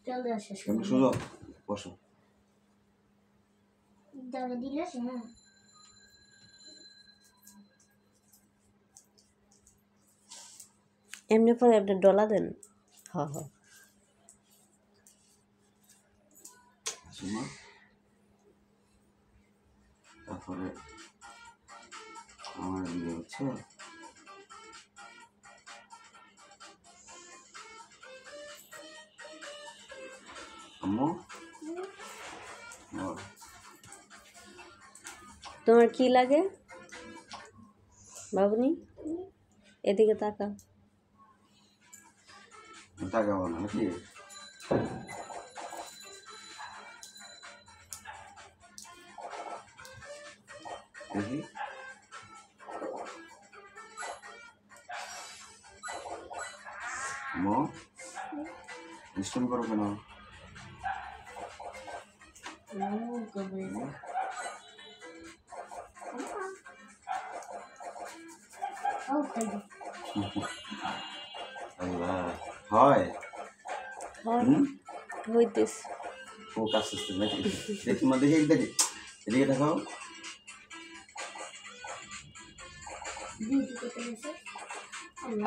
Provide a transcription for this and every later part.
তেল দেওয়া শেষ করে এমনি সোজা বসো। দাও দিলে না এমনি পরে একটা ডলা দেন। হ্যাঁ হ্যাঁ মা তারপরে আমার ইয়ে হচ্ছে আম্মু তোমার কি লাগে বাবুনি? এদিকে তাকাও। তাকাবো না নাকি? দেখি আম্মু দুষ্টুমি করো কেন? আল্লাহ হয় হইতেছে ও কাজ করতে নাকি? দেখি মা দেখি দেখি এদিকে দেখাও।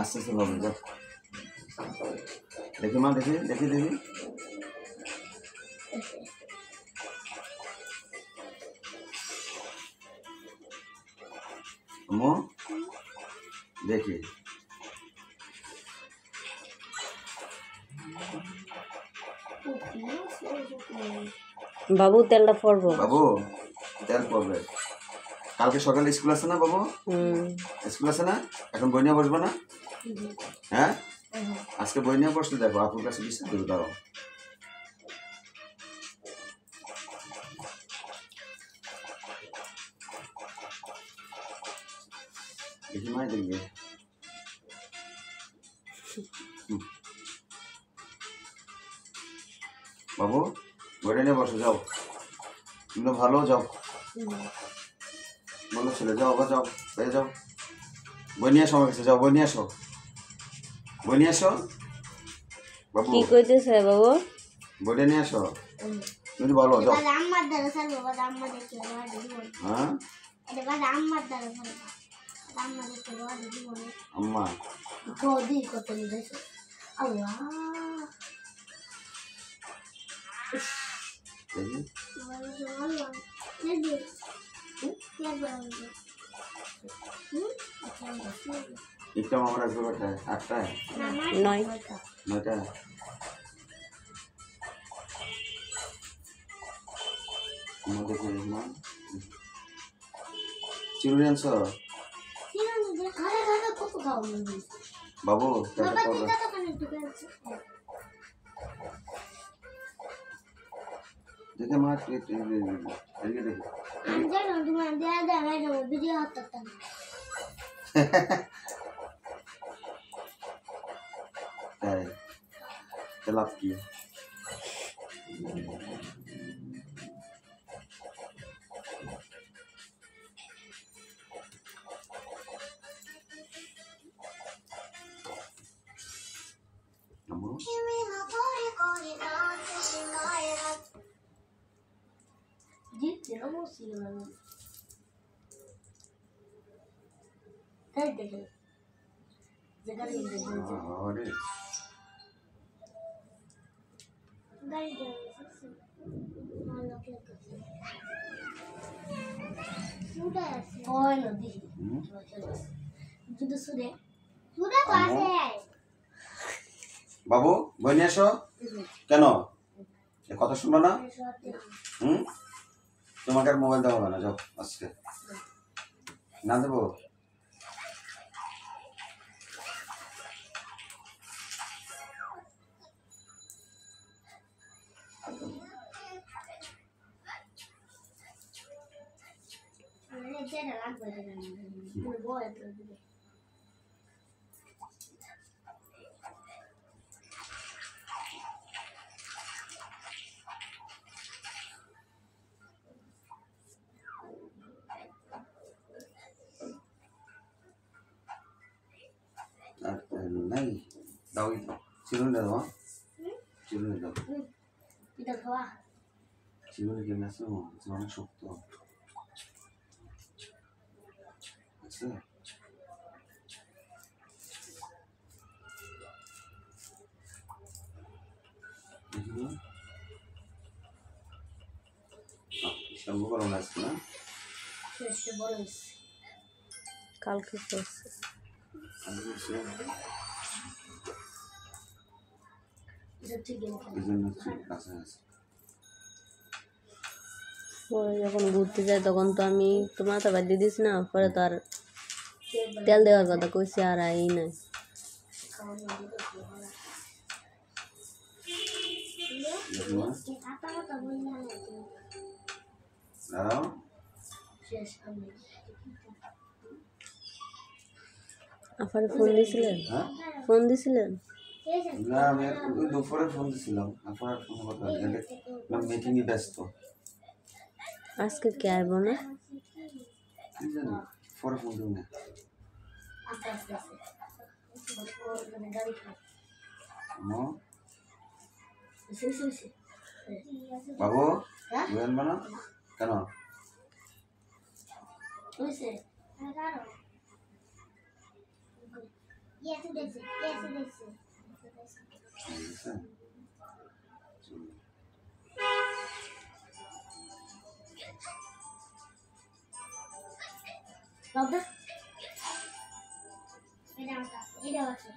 আস্তে আস্তে ভাবে যাও। দেখি মা দেখি দেখি দেখি আম্মু দেখি বাবু তেলটা পড়বো। বাবু তেল পড়বে। কালকে সকালে স্কুল আছে না বাবু? স্কুল আছে না? এখন বই নিয়ে বসবো না? হ্যাঁ আজকে বই নিয়ে বসতে দেখো আপুর কাছে বিশ্বাস দেবো। দাও দেখি মাই দেখবে। বাবু বইটা নিয়ে বসে যাও। তুমি ভালো যাও বলো ছেলে যাও বা যাও হয়ে যাও। বই নিয়ে আসো আমার কাছে যাও বই নিয়ে আসো বই নিয়ে আসো বাবু। কি কইতেছে বাবু? বইটা নিয়ে আসো তুমি ভালো যাও। আম্মার দ্বারা চলবো বাবা আম্মা দেখতে হ্যাঁ এটা বাবা আম্মার দ্বারা চলবো আম্মা দেখতে বাবা দিব না আম্মা গদি কত নিয়েছে আল্লাহ দেখি আল্লাহ দেখি একটা আমার আসবে কটায়? 8টায় 9টায়। আমার দেখে মা চিরুনি আনছো বাবু? তেলটা পড়বে। দেখে মা এদিকে দেখি তাই লাভ কি? বাবু বই নিয়ে আসো। কেন কথা শুনবো না? তোমাকে আর মোবাইল দেওয়া হবে না যাও আজকে না দেবো। আর নাই দাও চিরুনি দাও। চিরুনি দাও এটা খাওয়া চিরুনি কেমন আছে অনেক শক্ত আছে শ্যাম্পু করো না আজকে না শেষ বড় হয়েছে কালকে করছে আমি বলছি, এটা ঠিক আছে এই জন্য চুল কাছে আছে পরে যখন ঘুরতে যাই তখন তো আমি তো মাথা বাদ দিয়ে দিস না পরে তো আর তেল দেওয়ার কথা কইছি আর এই নাই দেখুন খাতা খাতা বই না দাঁড়াও শেষ আমি আপারে ফোন দিছিলেন হ্যাঁ ফোন দিছিলেন শেষ না আমি ওই দুপুরে ফোন দিছিলাম আপনার ফোন কথা মিটিংয়ে ব্যস্ত আজকে কে আসব না কি জানি পরে ফোন দেবো না আস্তে আস্তে মানে গাড়ি খায় মো শেষ হয়েছে বাবু হ্যাঁ বই আনবা না কেন হয়েছে এগারো ইয়েছে দেখছে হয়েছে? চলো। বাবা এটা আছে এটা আছে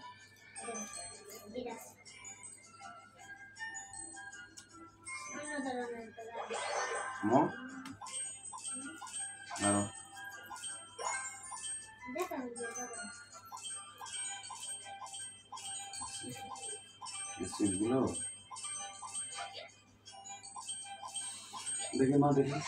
এটা আছে অন্য ধরনের মো দাঁড়াও দেখা এই চুলগুলো দেখে মা দেখি